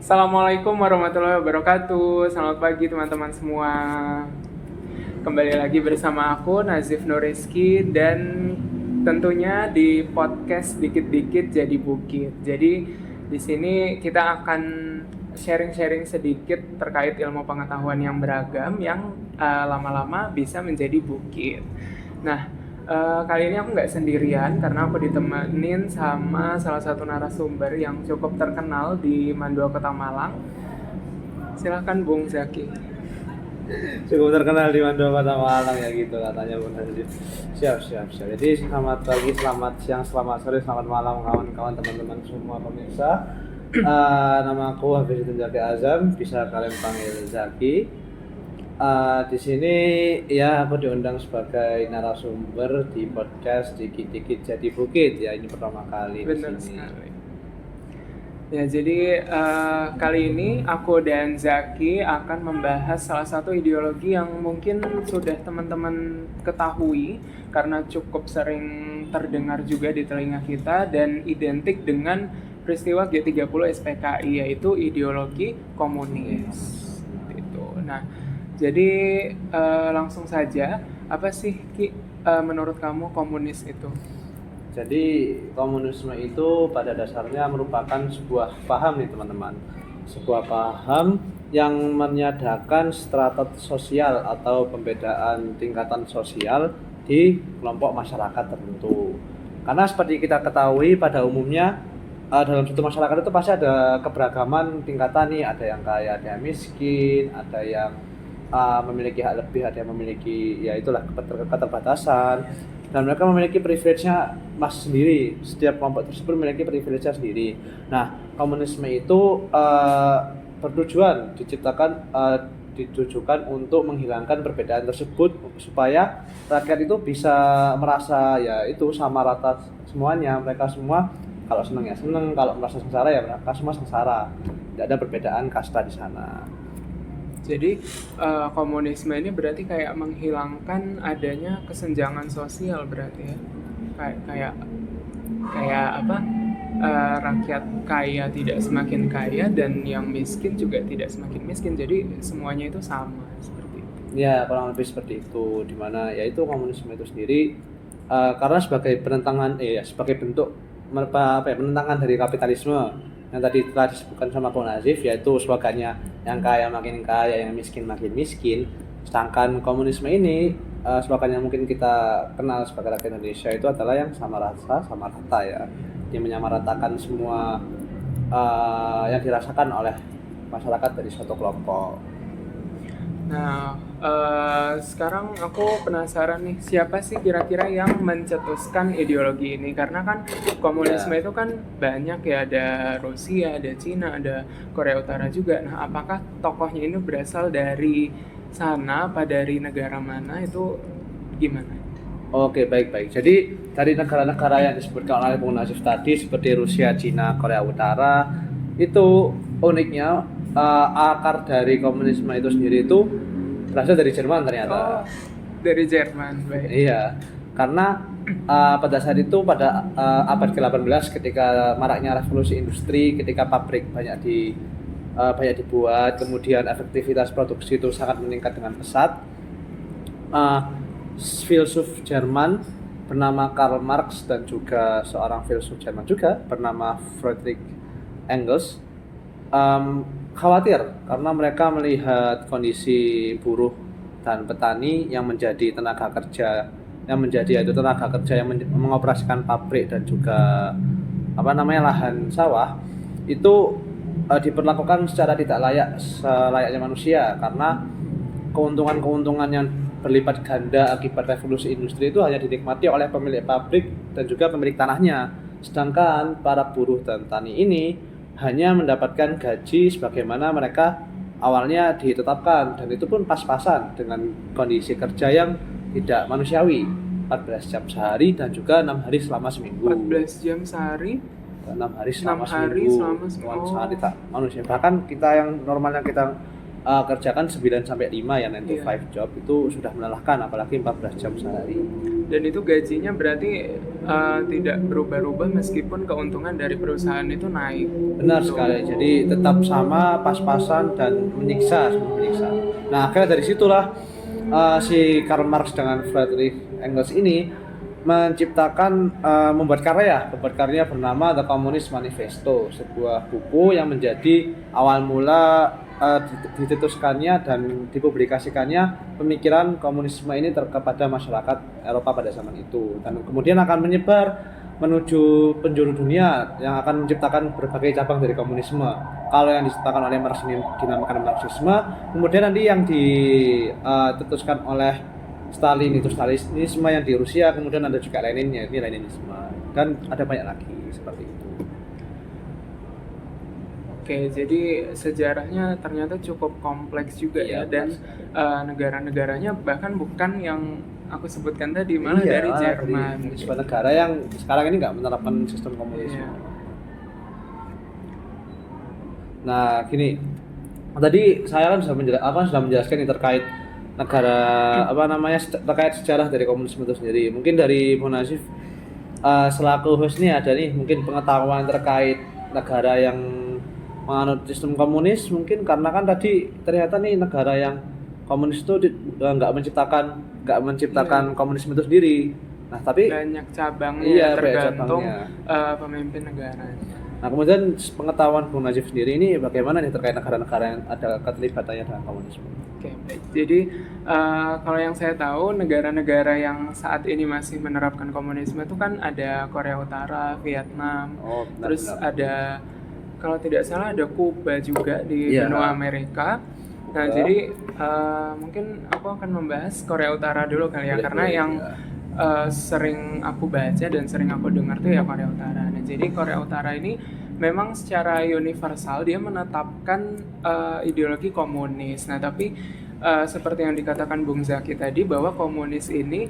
Assalamualaikum warahmatullahi wabarakatuh. Selamat pagi teman-teman semua. Kembali lagi bersama aku Nazif Nuriski dan tentunya di podcast Dikit-dikit Jadi Bukit. Jadi di sini kita akan sharing-sharing sedikit terkait ilmu pengetahuan yang beragam yang lama-lama bisa menjadi bukit. Nah, kali ini aku nggak sendirian karena aku ditemenin sama salah satu narasumber yang cukup terkenal di Mandua Kota Malang. Silahkan Bung Zaki. Cukup terkenal di Mandua Kota Malang ya gitu katanya Bung Hazif. Siap. Jadi selamat pagi, selamat siang, selamat sore, selamat malam kawan-kawan teman-teman semua pemirsa. Nama aku Hafiz Zaki Azam, bisa kalian panggil Zaki. Di sini ya aku diundang sebagai narasumber di podcast Dikit-dikit Jadi Bukit ya, ini pertama kali di Benar sini. sekali. Ya, jadi kali ini aku dan Zaki akan membahas salah satu ideologi yang mungkin sudah teman-teman ketahui karena cukup sering terdengar juga di telinga kita dan identik dengan peristiwa G30 SPKI, yaitu ideologi komunis. Gitu. Nah, jadi langsung saja, apa sih Ki, menurut kamu komunis itu? Jadi komunisme itu pada dasarnya merupakan sebuah paham nih teman-teman. Sebuah paham yang menyadakan strata sosial atau pembedaan tingkatan sosial di kelompok masyarakat tertentu. Karena seperti kita ketahui pada umumnya dalam satu masyarakat itu pasti ada keberagaman tingkatan nih, ada yang kaya, ada yang miskin, ada yang memiliki hak lebih, ada yang memiliki ya itulah keterbatasan, dan mereka memiliki privilege-nya masing sendiri. Setiap kelompok tersebut memiliki privilege-nya sendiri. Nah, komunisme itu bertujuan ditujukan untuk menghilangkan perbedaan tersebut supaya rakyat itu bisa merasa ya itu sama rata semuanya. Mereka semua kalau senang ya senang, kalau merasa sengsara ya mereka semua sengsara. Tidak ada perbedaan kasta di sana. Jadi komunisme ini berarti kayak menghilangkan adanya kesenjangan sosial berarti ya, kayak apa? Rakyat kaya tidak semakin kaya dan yang miskin juga tidak semakin miskin. Jadi semuanya itu sama seperti itu. Ya, kurang lebih seperti itu, dimana yaitu komunisme itu sendiri karena sebagai sebagai bentuk penentangan dari kapitalisme yang tadi telah disebutkan sama Bung Nazif, yaitu slogannya yang kaya makin kaya, yang miskin makin miskin. Sedangkan komunisme ini slogan yang mungkin kita kenal sebagai rakyat Indonesia itu adalah yang sama rasa sama rata ya, yang menyamaratakan semua yang dirasakan oleh masyarakat dari suatu kelompok. Nah, sekarang aku penasaran nih, siapa sih kira-kira yang mencetuskan ideologi ini? Karena kan komunisme itu kan banyak ya, ada Rusia, ada Cina, ada Korea Utara juga. Nah, apakah tokohnya ini berasal dari sana, apa dari negara mana, itu gimana? Oke, baik. Jadi dari negara-negara yang disebutkan oleh Bung Nazif tadi seperti Rusia, Cina, Korea Utara, itu uniknya akar dari komunisme itu sendiri itu berasal dari Jerman ternyata. Oh, dari Jerman, baik. Iya, karena pada saat itu pada abad ke-18 ketika maraknya revolusi industri, ketika pabrik banyak dibuat, kemudian efektivitas produksi itu sangat meningkat dengan pesat. Filsuf Jerman bernama Karl Marx dan juga seorang filsuf Jerman juga bernama Friedrich Engels khawatir karena mereka melihat kondisi buruh dan petani yang menjadi tenaga kerja yang mengoperasikan pabrik dan juga lahan sawah itu diperlakukan secara tidak selayaknya manusia, karena keuntungan yang berlipat ganda akibat revolusi industri itu hanya dinikmati oleh pemilik pabrik dan juga pemilik tanahnya, sedangkan para buruh dan tani ini hanya mendapatkan gaji sebagaimana mereka awalnya ditetapkan, dan itu pun pas-pasan dengan kondisi kerja yang tidak manusiawi, 14 jam sehari dan juga 6 hari selama seminggu. 14 jam sehari? 6 hari selama 6 hari seminggu. selama Sangat tidak manusia. Bahkan kita yang normalnya kita kerjakan 9 sampai 5 ya 9 to 5 job itu sudah melelahkan, apalagi 14 jam sehari. Dan itu gajinya berarti tidak berubah-ubah meskipun keuntungan dari perusahaan itu naik. Benar sekali. Jadi tetap sama, pas-pasan dan menyiksa. Nah, akhirnya dari situlah si Karl Marx dengan Friedrich Engels ini menciptakan membuat karya bernama The Communist Manifesto, sebuah buku yang menjadi awal mula ditetuskannya dan dipublikasikannya pemikiran komunisme ini kepada masyarakat Eropa pada zaman itu, dan kemudian akan menyebar menuju penjuru dunia yang akan menciptakan berbagai cabang dari komunisme. Kalau yang diciptakan oleh Marx ini dinamakan Marxisme, kemudian nanti yang ditetuskan oleh Stalin itu Stalinisme yang di Rusia, kemudian ada juga Leninnya, ini Leninisme, dan ada banyak lagi seperti itu. Oke, jadi sejarahnya ternyata cukup kompleks juga ya, dan negara-negaranya bahkan bukan yang aku sebutkan tadi, malah dari Jerman. Sebuah negara yang sekarang ini nggak menerapkan sistem komunisme. Iya. Nah, gini, tadi saya kan sudah menjelaskan ini terkait negara terkait sejarah dari komunisme itu sendiri. Mungkin dari Bu Nazif selaku host nih ada nih mungkin pengetahuan terkait negara yang menganut sistem komunis, mungkin karena kan tadi ternyata nih negara yang komunis itu nggak menciptakan komunisme itu sendiri. Nah, tapi banyak cabangnya, tergantung pemimpin negara. Nah, kemudian pengetahuan Bung Najib sendiri ini bagaimana nih terkait negara-negara yang ada keterlibatannya dengan komunisme? Oke, baik. Jadi kalau yang saya tahu negara-negara yang saat ini masih menerapkan komunisme itu kan ada Korea Utara, Vietnam, terus ada kalau tidak salah ada Kuba juga di benua Amerika. Nah, jadi mungkin aku akan membahas Korea Utara dulu kali ya, karena yang sering aku baca dan sering aku dengar tuh ya Korea Utara. Nah, jadi Korea Utara ini memang secara universal dia menetapkan ideologi komunis. Nah, tapi seperti yang dikatakan Bung Zaki tadi, bahwa komunis ini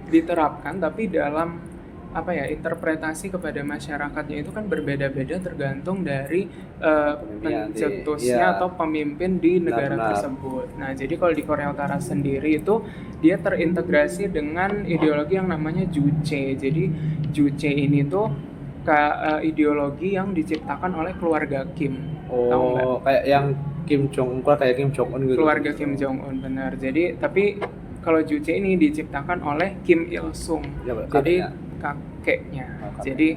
diterapkan tapi dalam interpretasi kepada masyarakatnya itu kan berbeda-beda tergantung dari pencetusnya atau pemimpin di negara tersebut. Nah, jadi kalau di Korea Utara sendiri itu dia terintegrasi dengan ideologi yang namanya Juche. Jadi Juche ini tuh ideologi yang diciptakan oleh keluarga Kim. Tahu nggak? Kayak yang Kim Jong Un gitu. Keluarga Kim Jong Un, benar. Jadi tapi kalau Juche ini diciptakan oleh Kim Il Sung. Jadi kakeknya. Jadi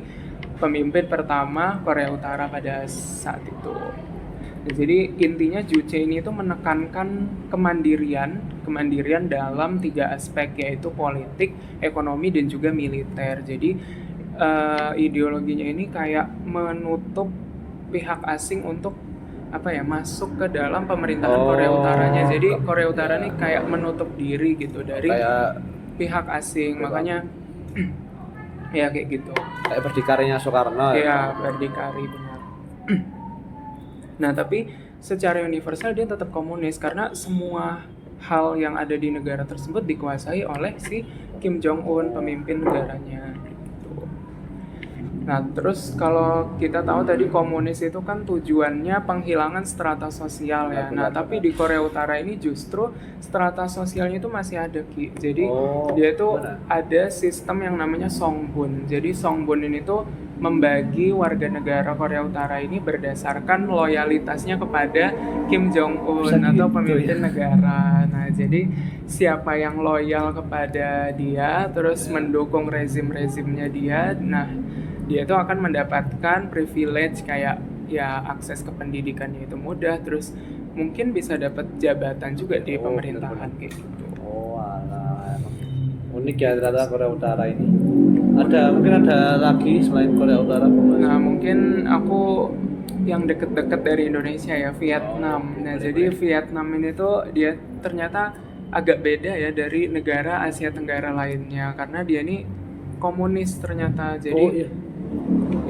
pemimpin pertama Korea Utara pada saat itu. Jadi intinya Juche ini itu menekankan kemandirian dalam 3 aspek, yaitu politik, ekonomi, dan juga militer. Jadi ideologinya ini kayak menutup pihak asing untuk masuk ke dalam pemerintahan Korea Utaranya. Jadi Korea Utara ini kayak menutup diri gitu dari pihak asing. Makanya ya kayak gitu. Kayak berdikarinya Soekarno. Ya, berdikari, benar. Nah, tapi secara universal dia tetap komunis karena semua hal yang ada di negara tersebut dikuasai oleh si Kim Jong Un, pemimpin negaranya. Nah, terus kalau kita tahu tadi komunis itu kan tujuannya penghilangan strata sosial ya. Nah, tapi di Korea Utara ini justru strata sosialnya itu masih ada, Ki. Jadi dia itu ada sistem yang namanya Songbun. Jadi Songbun ini tuh membagi warga negara Korea Utara ini berdasarkan loyalitasnya kepada Kim Jong Un atau pemimpin negara. Nah, jadi siapa yang loyal kepada dia terus mendukung rezim-rezimnya dia, nah dia itu akan mendapatkan privilege kayak ya akses ke pendidikannya itu mudah, terus mungkin bisa dapat jabatan juga di pemerintahan kayak gitu. Alah. Unik ya ternyata Korea Utara ini. Mungkin ada lagi selain Korea Utara? Nah, mungkin aku yang deket-deket dari Indonesia ya, Vietnam. Nah, jadi Vietnam ini tuh dia ternyata agak beda ya dari negara Asia Tenggara lainnya karena dia ini komunis ternyata. Jadi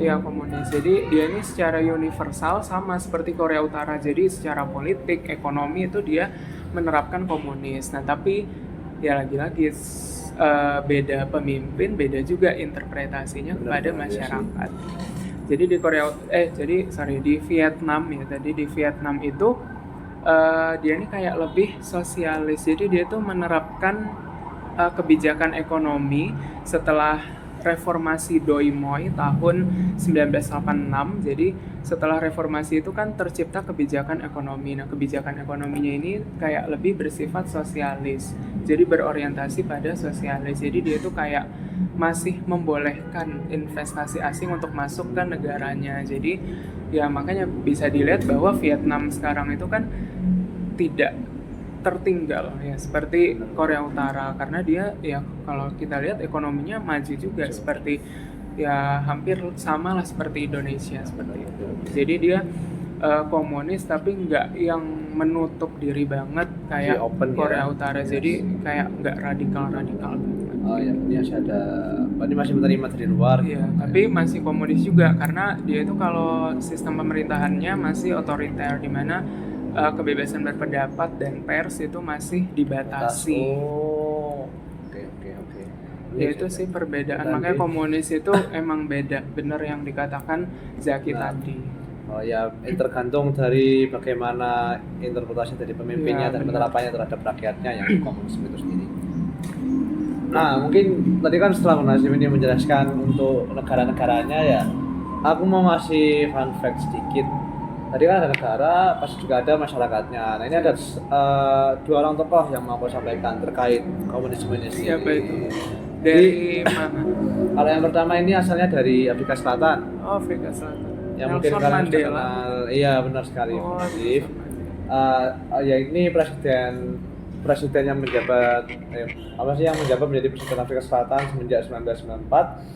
iya komunis. Jadi dia ini secara universal sama seperti Korea Utara. Jadi secara politik, ekonomi itu dia menerapkan komunis. Nah, tapi ya lagi-lagi beda pemimpin, beda juga interpretasinya kepada masyarakat. Jadi di Vietnam ya. Tadi di Vietnam itu dia ini kayak lebih sosialis. Jadi dia tuh menerapkan kebijakan ekonomi setelah reformasi Doi Moi tahun 1986. Jadi setelah reformasi itu kan tercipta kebijakan ekonomi. Nah, kebijakan ekonominya ini kayak lebih bersifat sosialis. Jadi berorientasi pada sosialis. Jadi dia itu kayak masih membolehkan investasi asing untuk masuk ke negaranya. Jadi ya makanya bisa dilihat bahwa Vietnam sekarang itu kan tidak tertinggal ya seperti Korea Utara, karena dia ya kalau kita lihat ekonominya maju juga seperti ya hampir sama lah seperti Indonesia seperti itu. Jadi dia komunis tapi nggak yang menutup diri banget kayak open Korea ya. Utara. Jadi kayak nggak radikal banget. Oh ya, ini masih menerima dari luar. Iya, tapi masih komunis juga karena dia itu kalau sistem pemerintahannya masih otoriter, di mana kebebasan berpendapat dan pers itu masih dibatasi. Oh, oke. Ya itu sih perbedaan. Makanya komunis itu emang beda, bener yang dikatakan Zaki tadi. Oh ya, tergantung dari bagaimana interpretasi dari pemimpinnya dan penerapannya terhadap rakyatnya yang komunisme itu sendiri. Nah, mungkin tadi kan setelah Nazif ini menjelaskan untuk negara-negaranya ya, aku mau ngasih fun fact sedikit. Tadi kan ada negara, pasti juga ada masyarakatnya. Nah, ini ada dua orang tokoh yang mau aku sampaikan terkait komunisme ini sendiri. Siapa itu? Dari mana? Kalau yang pertama ini asalnya dari Afrika Selatan. Oh, Afrika Selatan. Yang mungkin kalian sudah kenal. Iya, benar sekali. Ya ini presiden yang menjabat yang menjabat menjadi presiden Afrika Selatan semenjak 1994.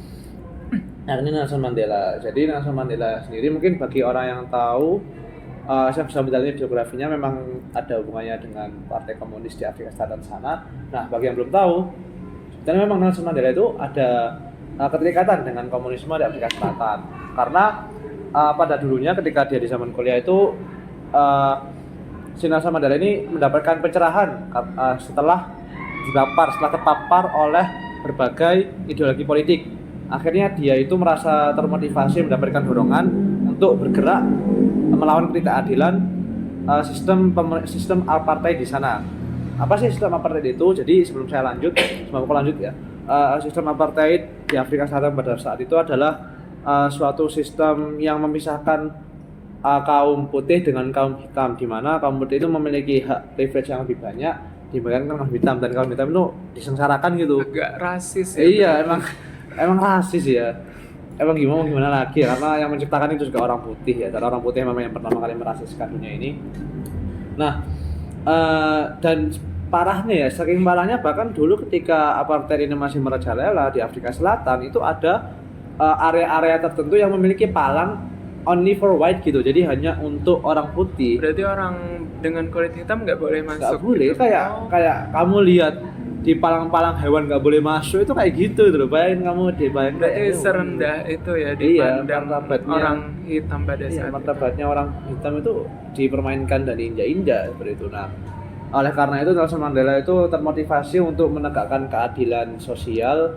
Nah, ini Nelson Mandela. Jadi Nelson Mandela sendiri mungkin bagi orang yang tahu, saya bisa mendalami biografinya, memang ada hubungannya dengan Partai Komunis di Afrika Selatan sana. Nah, bagi yang belum tahu, sebenarnya memang Nelson Mandela itu ada keterikatan dengan komunisme di Afrika Selatan. Karena pada dulunya ketika dia di zaman kuliah itu, si Nelson Mandela ini mendapatkan pencerahan setelah terpapar oleh berbagai ideologi politik. Akhirnya dia itu merasa termotivasi, mendapatkan dorongan untuk bergerak melawan ketidakadilan sistem apartheid di sana. Apa sih sistem apartheid itu? Jadi sebelum aku lanjut ya. Sistem apartheid di Afrika Selatan pada saat itu adalah suatu sistem yang memisahkan kaum putih dengan kaum hitam, di mana kaum putih itu memiliki hak privilege yang lebih banyak dibandingkan kaum hitam, dan kaum hitam itu disengsarakan gitu. Agak rasis ya. Iya, emang rasis ya. Emang gimana lagi ya? Karena yang menciptakan itu juga orang putih ya, dan orang putih memang yang pertama kali merasiskan dunia ini. Nah, dan parahnya ya, saking parahnya bahkan dulu ketika apartheid ini masih merajalela di Afrika Selatan, itu ada area-area tertentu yang memiliki palang only for white gitu, jadi hanya untuk orang putih. Berarti orang dengan kulit hitam nggak boleh masuk? Nggak boleh, gitu. kayak kamu lihat di palang-palang hewan nggak boleh masuk, itu kayak gitu loh. Bayangin kamu berarti serendah itu ya dipandang orang hitam pada saat itu. Martabatnya orang hitam itu dipermainkan dan diinjak-injak seperti itu. Nah, oleh karena itu Nelson Mandela itu termotivasi untuk menegakkan keadilan sosial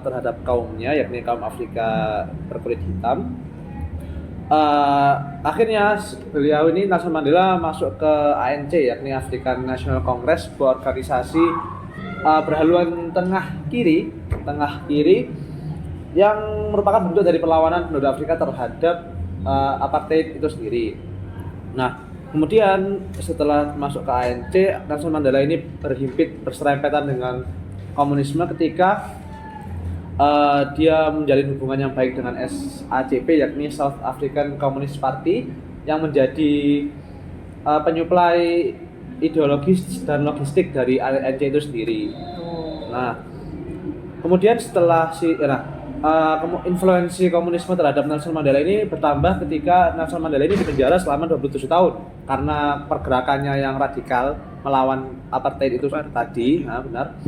terhadap kaumnya, yakni kaum Afrika berkulit hitam. Akhirnya beliau ini, Nelson Mandela, masuk ke ANC, yakni African National Congress, sebuah organisasi berhaluan tengah kiri yang merupakan bentuk dari perlawanan penduduk Afrika terhadap apartheid itu sendiri. Nah, kemudian setelah masuk ke ANC, Nelson Mandela ini berserempetan dengan komunisme ketika dia menjalin hubungan yang baik dengan SACP, yakni South African Communist Party, yang menjadi penyuplai ideologis dan logistik dari ANC itu sendiri. Nah, kemudian setelah influensi komunisme terhadap Nelson Mandela ini bertambah ketika Nelson Mandela ini dipenjara selama 27 tahun karena pergerakannya yang radikal melawan apartheid itu tadi. Nah, benar.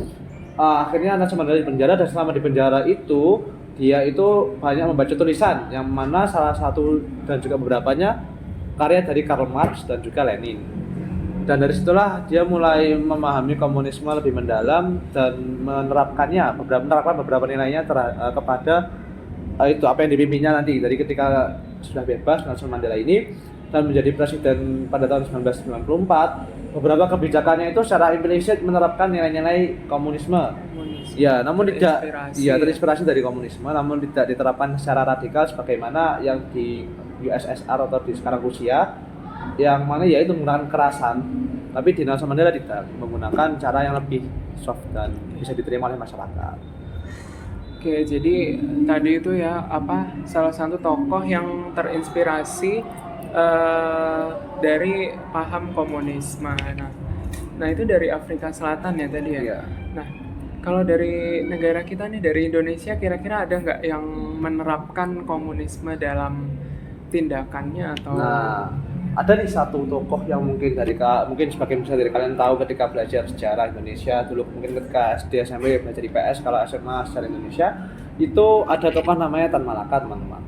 Akhirnya Nelson Mandela dipenjara, dan selama di penjara itu dia itu banyak membaca tulisan, yang mana salah satu dan juga beberapanya karya dari Karl Marx dan juga Lenin. Dan dari situlah dia mulai memahami komunisme lebih mendalam dan menerapkan beberapa nilainya kepada itu apa yang dipimpinnya nanti. Dari ketika sudah bebas, Nelson Mandela ini dan menjadi presiden pada tahun 1994, beberapa kebijakannya itu secara implisit menerapkan nilai-nilai komunisme. Ya, namun tidak terinspirasi dari komunisme, namun tidak diterapkan secara radikal sebagaimana yang di USSR atau di sekarang Rusia, yang mana yaitu menggunakan kekerasan. Tapi di Nelson Mandela tidak, menggunakan cara yang lebih soft dan bisa diterima oleh masyarakat. Oke, jadi tadi itu ya salah satu tokoh yang terinspirasi dari paham komunisme. Nah itu dari Afrika Selatan ya tadi ya. Iya. Nah kalau dari negara kita nih, dari Indonesia, kira-kira ada nggak yang menerapkan komunisme dalam tindakannya atau? Nah, ada nih satu tokoh yang mungkin sebagian besar dari kalian tahu ketika belajar sejarah Indonesia dulu, mungkin ketika SD SMP belajar IPS, kalau SMA sejarah Indonesia itu ada tokoh namanya Tan Malaka, teman-teman.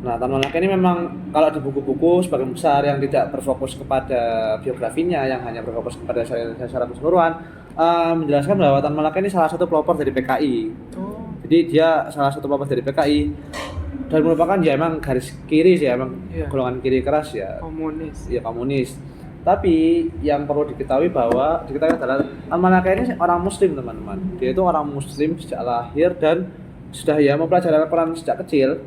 Nah, Tan Malaka ini memang kalau di buku-buku sebagian besar yang tidak berfokus kepada biografinya, yang hanya berfokus kepada secara keseluruhan, menjelaskan bahwa Tan Malaka ini salah satu pelopor dari PKI. Jadi dia salah satu pelopor dari PKI dan merupakan ya emang garis kiri sih, emang golongan kiri keras ya. Komunis. Tapi yang perlu diketahui adalah Tan Malaka ini orang Muslim, teman-teman. Dia itu orang Muslim sejak lahir dan sudah mempelajari Al-Quran sejak kecil.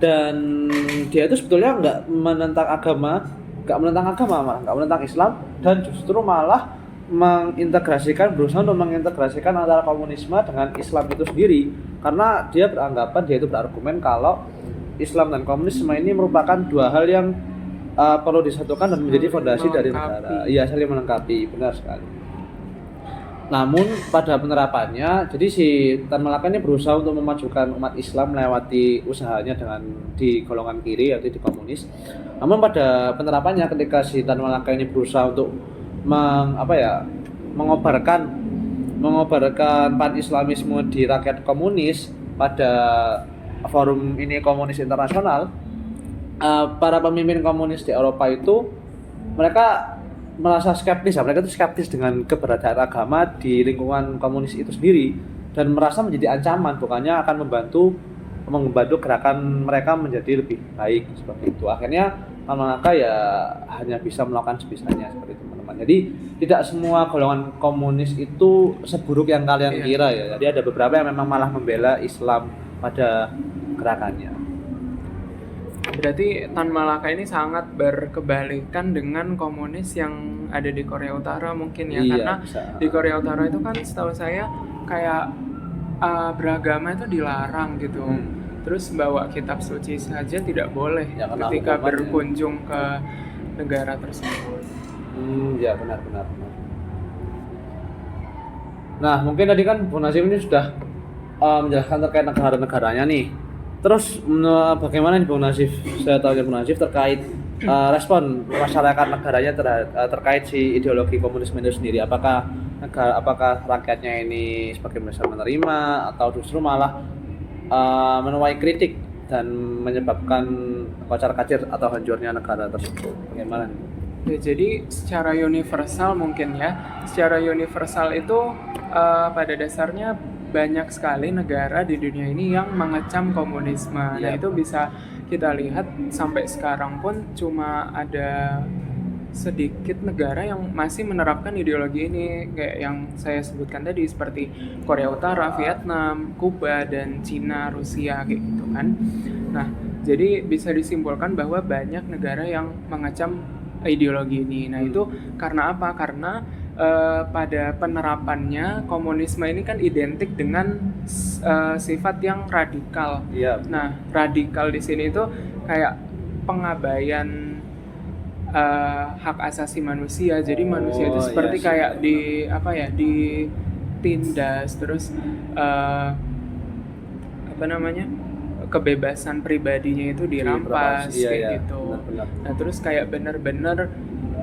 Dan dia itu sebetulnya nggak menentang agama, malah nggak menentang Islam, dan justru malah berusaha untuk mengintegrasikan antara komunisme dengan Islam itu sendiri, karena dia berargumen kalau Islam dan komunisme ini merupakan dua hal yang perlu disatukan dan menjadi fondasi dari negara. Iya, saling melengkapi, benar sekali. Namun pada penerapannya, jadi si Tan Malaka ini berusaha untuk memajukan umat Islam melewati usahanya di golongan kiri, yaitu di komunis. Namun pada penerapannya, ketika si Tan Malaka ini berusaha untuk mengobarkan pan-islamisme di rakyat komunis pada forum ini komunis internasional, para pemimpin komunis di Eropa itu mereka merasa skeptis dengan keberadaan agama di lingkungan komunis itu sendiri dan merasa menjadi ancaman, bukannya akan membantu gerakan mereka menjadi lebih baik seperti itu. Akhirnya Tan Malaka ya hanya bisa melakukan sebisanya seperti itu, teman-teman. Jadi tidak semua golongan komunis itu seburuk yang kalian kira ya. Jadi ada beberapa yang memang malah membela Islam pada gerakannya. Berarti Tan Malaka ini sangat berkebalikan dengan komunis yang ada di Korea Utara mungkin ya, karena di Korea Utara itu kan setahu saya kayak beragama itu dilarang gitu. Terus bawa kitab suci saja tidak boleh ketika berkunjung ke negara tersebut. Ya benar. Nah, mungkin tadi kan Bung Nazif ini sudah menjelaskan terkait negara-negaranya nih. Terus bagaimana nih Bung Nazif? Saya tahu Bung Nazif terkait respon masyarakat negaranya terkait si ideologi komunisme itu sendiri. Apakah rakyatnya ini sebagian besar menerima atau justru malah menuai kritik dan menyebabkan kocar-kacir atau hancurnya negara tersebut? Bagaimana nih? Ya, jadi secara universal mungkin ya. Secara universal itu pada dasarnya banyak sekali negara di dunia ini yang mengecam komunisme. Nah itu bisa kita lihat sampai sekarang pun cuma ada sedikit negara yang masih menerapkan ideologi ini, kayak yang saya sebutkan tadi seperti Korea Utara, Vietnam, Kuba, dan Cina, Rusia kayak gitu kan. Nah jadi bisa disimpulkan bahwa banyak negara yang mengecam ideologi ini. Nah itu karena apa? Karena pada penerapannya komunisme ini kan identik dengan sifat yang radikal. Nah, radikal di sini itu kayak pengabaian hak asasi manusia. Jadi manusia itu seperti kayak ditindas, terus kebebasan pribadinya itu dirampas kayak gitu. Benar. Nah, terus kayak benar-benar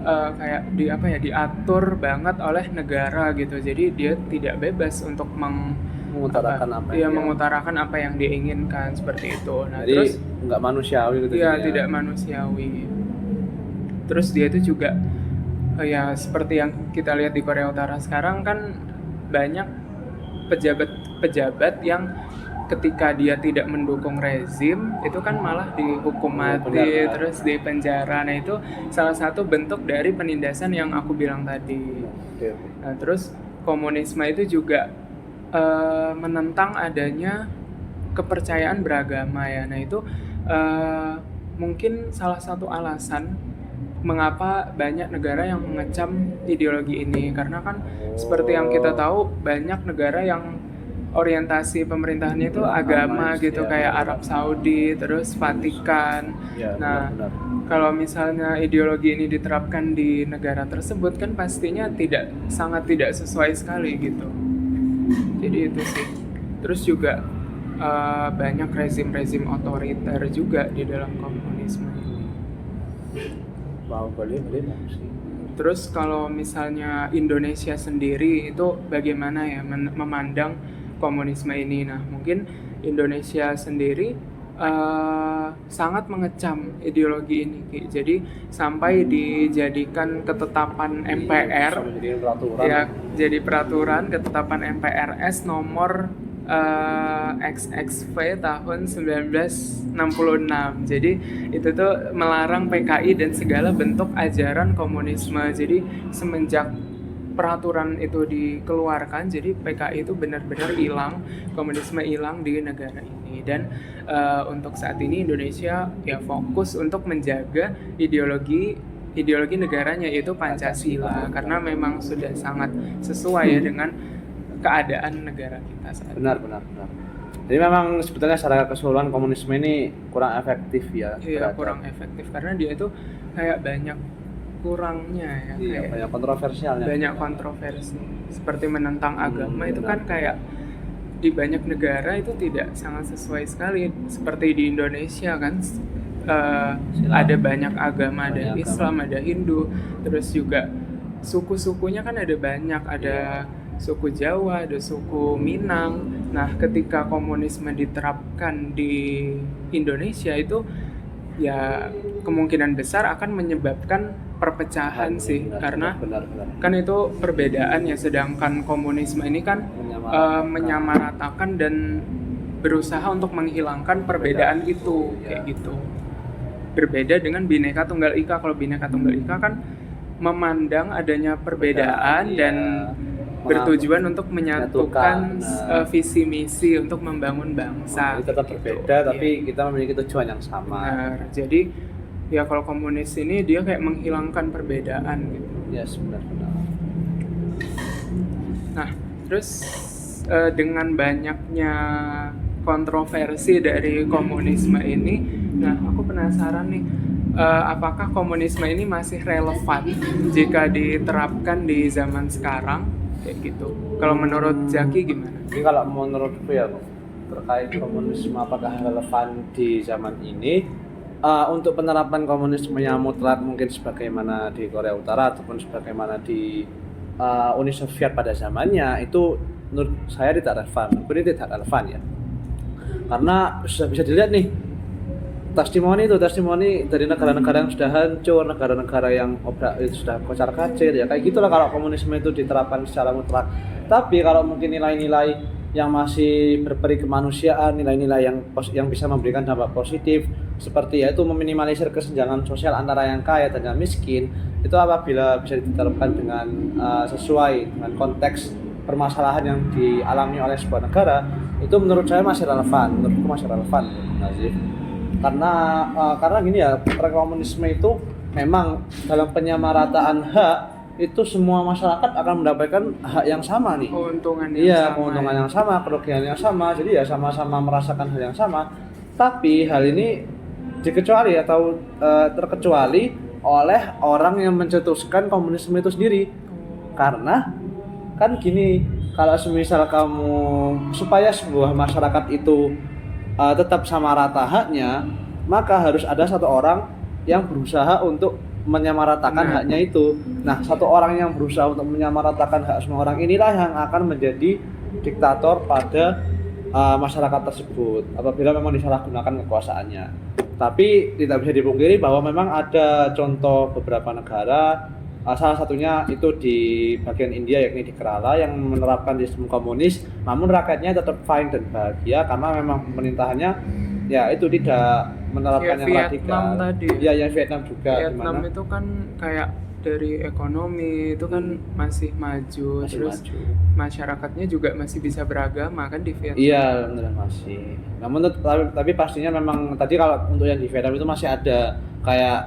kayak diatur banget oleh negara gitu. Jadi dia tidak bebas untuk mengutarakan apa yang dia inginkan seperti itu. Nah, jadi terus nggak manusiawi gitu. Iya, tidak manusiawi. Terus dia itu juga seperti yang kita lihat di Korea Utara sekarang kan banyak pejabat yang ketika dia tidak mendukung rezim itu kan malah dihukum mati, benar. terus di penjara. Nah itu salah satu bentuk dari penindasan yang aku bilang tadi. Oke. Nah terus komunisme itu juga menentang adanya kepercayaan beragama ya. Nah itu mungkin salah satu alasan mengapa banyak negara yang mengecam ideologi ini, karena kan seperti yang kita tahu banyak negara yang orientasi pemerintahannya itu agama gitu, ya, kayak Arab Saudi, terus Vatikan. Ya, Nah, benar. kalau misalnya ideologi ini diterapkan di negara tersebut kan pastinya sangat tidak sesuai sekali gitu. Jadi itu sih. Terus juga banyak rezim-rezim otoriter juga di dalam komunisme ini. Mau boleh sih. Terus kalau misalnya Indonesia sendiri itu bagaimana ya memandang komunisme ini? Nah, mungkin Indonesia sendiri sangat mengecam ideologi ini, Ki. Jadi sampai dijadikan ketetapan MPR, Jadi peraturan. ya, jadi peraturan ketetapan MPRS nomor XXV tahun 1966. Jadi itu tuh melarang PKI dan segala bentuk ajaran komunisme. Jadi semenjak peraturan itu dikeluarkan, jadi PKI itu benar-benar hilang, komunisme hilang di negara ini. Dan untuk saat ini Indonesia ya fokus untuk menjaga ideologi negaranya, yaitu Pancasila, karena memang sudah sangat sesuai ya dengan keadaan negara kita saat ini. Benar. Jadi memang sebetulnya secara keseluruhan komunisme ini kurang efektif ya. Iya, kurang efektif karena dia itu kayak banyak kurangnya ya, Iya, kayak banyak kontroversialnya. banyak kontroversi. Seperti menentang agama itu kan kayak di banyak negara itu tidak sangat sesuai sekali. Seperti di Indonesia kan ada banyak agama, ada Islam, ada Hindu, terus juga suku-sukunya kan ada banyak, ada suku Jawa, ada suku Minang. Nah, ketika komunisme diterapkan di Indonesia itu ya kemungkinan besar akan menyebabkan perpecahan sih, karena benar. kan itu perbedaan ya, sedangkan komunisme ini kan menyamaratakan dan berusaha untuk menghilangkan perbedaan itu, kayak gitu. Berbeda dengan Bhinneka Tunggal Ika. Kalau Bhinneka Tunggal Ika kan memandang adanya perbedaan dan bertujuan untuk menyatukan visi misi untuk membangun bangsa. Kita tetap berbeda tapi kita memiliki tujuan yang sama. Benar. Jadi ya kalau komunis ini dia kayak menghilangkan perbedaan gitu. Ya, benar. Nah, terus dengan banyaknya kontroversi dari komunisme ini, nah aku penasaran nih, apakah komunisme ini masih relevan jika diterapkan di zaman sekarang kayak gitu? Kalau menurut Zaki gimana? Jadi kalau menurutku ya terkait komunisme apakah relevan di zaman ini, untuk penerapan komunisme yang mutlak mungkin sebagaimana di Korea Utara ataupun sebagaimana di Uni Soviet pada zamannya, itu menurut saya tidak relevan ya, karena sudah bisa dilihat nih testimoni dari negara-negara yang sudah hancur, negara-negara yang itu sudah kocar-kacir ya, kayak gitulah kalau komunisme itu diterapkan secara mutlak. Tapi kalau mungkin nilai-nilai yang masih berperi kemanusiaan, nilai-nilai yang bisa memberikan dampak positif seperti yaitu meminimalisir kesenjangan sosial antara yang kaya dan yang miskin, itu apabila bisa diterapkan dengan sesuai dengan konteks permasalahan yang dialami oleh sebuah negara, itu menurut saya masih relevan, Nazif. Karena gini ya, komunisme itu memang dalam penyamarataan hak itu semua masyarakat akan mendapatkan hak yang sama nih. Keuntungan yang sama, kerugian yang sama. Jadi ya sama-sama merasakan hal yang sama. Tapi hal ini terkecuali oleh orang yang mencetuskan komunisme itu sendiri. Karena kan gini, kalau semisal kamu supaya sebuah masyarakat itu tetap sama rata haknya, maka harus ada satu orang yang berusaha untuk menyamaratakan haknya itu. Nah, satu orang yang berusaha untuk menyamaratakan hak semua orang inilah yang akan menjadi diktator pada masyarakat tersebut apabila memang disalahgunakan kekuasaannya. Tapi tidak bisa dipungkiri bahwa memang ada contoh beberapa negara Salah satunya itu di bagian India, yakni di Kerala, yang menerapkan sistem komunis, namun rakyatnya tetap fine dan bahagia karena memang pemerintahannya ya itu tidak menerapkan yang Vietnam radikal. tadi. Ya, yang Vietnam juga. Vietnam dimana itu kan kayak dari ekonomi itu kan masih maju, masih terus maju. masyarakatnya juga masih bisa beragama kan di Vietnam. Iya, benar masih. Namun tapi pastinya memang tadi kalau untuk yang di Vietnam itu masih ada kayak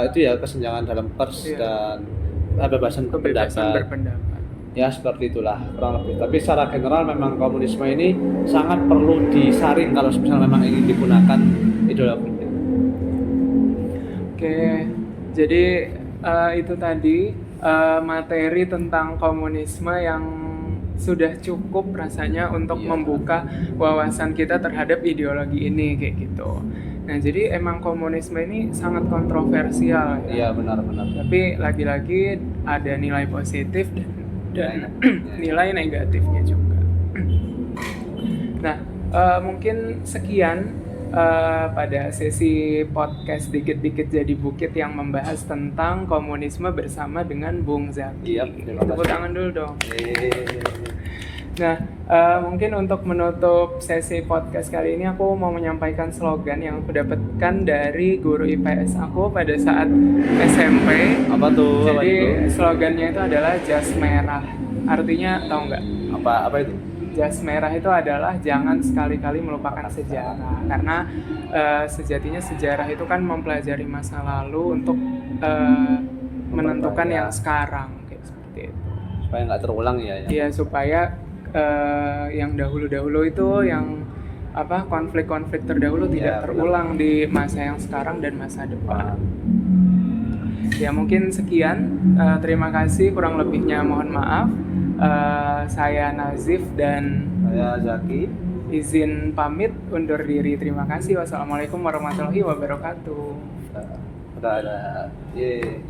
itu ya kesenjangan dalam pers Iya. dan kebebasan berpendapat. Ya seperti itulah kurang lebih. Tapi secara general memang komunisme ini sangat perlu disaring kalau misalnya memang ingin digunakan ideologinya. Oke, jadi itu tadi materi tentang komunisme yang sudah cukup rasanya untuk Iya. membuka wawasan kita terhadap ideologi ini kayak gitu. Nah, jadi emang komunisme ini sangat kontroversial ya. Iya benar-benar. Tapi lagi-lagi ada nilai positif dan nilai negatifnya juga. Nah, mungkin sekian pada sesi podcast Dikit-Dikit Jadi Bukit yang membahas tentang komunisme bersama dengan Bung Zaki. Iya, terima Tepuk kasih. tangan dulu dong. Nah, mungkin untuk menutup sesi podcast kali ini aku mau menyampaikan slogan yang aku dapatkan dari guru IPS aku pada saat SMP. Apa tuh? Jadi slogannya itu adalah jas merah. Artinya tahu nggak? Apa itu? Jas merah itu adalah jangan sekali-kali melupakan sejarah, karena sejatinya sejarah itu kan mempelajari masa lalu untuk menentukan yang sekarang kayak seperti itu. Supaya nggak terulang ya. Iya, supaya yang dahulu-dahulu itu yang konflik-konflik terdahulu tidak terulang di masa yang sekarang dan masa depan. Ya mungkin sekian. Terima kasih, kurang lebihnya mohon maaf. Saya Nazif dan Saya Zaki. izin pamit undur diri. Terima kasih. Wassalamualaikum warahmatullahi wabarakatuh. Udah ada. Yeay.